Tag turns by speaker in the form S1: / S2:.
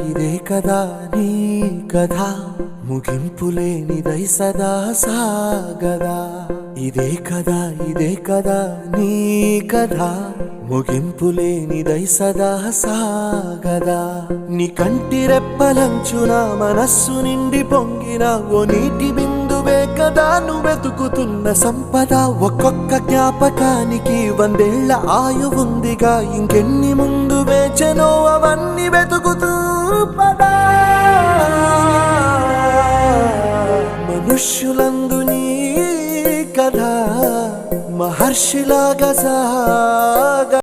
S1: ఇదే కదా నీ కథ ముగింపులేనిదై సదా సాగదా. ఇదే కదా నీ కథ ముగింపులేనిదై సదా సాగదా. నీ కంటి రెప్పలంచున మనస్సు నిండి పొంగిన ఓ నీటి బిందువే కదా నువ్వెతుకుతున్న సంపద. ఒక్కొక్క జ్ఞాపకానికి 100 ఏళ్ల ఆయువుందిగా, ఇంకెన్ని ముందు వేచనో అవన్నీ వెతుకుతూ పదా. మనుష్యులందు నీ కథ మహర్షిలాగా సాగ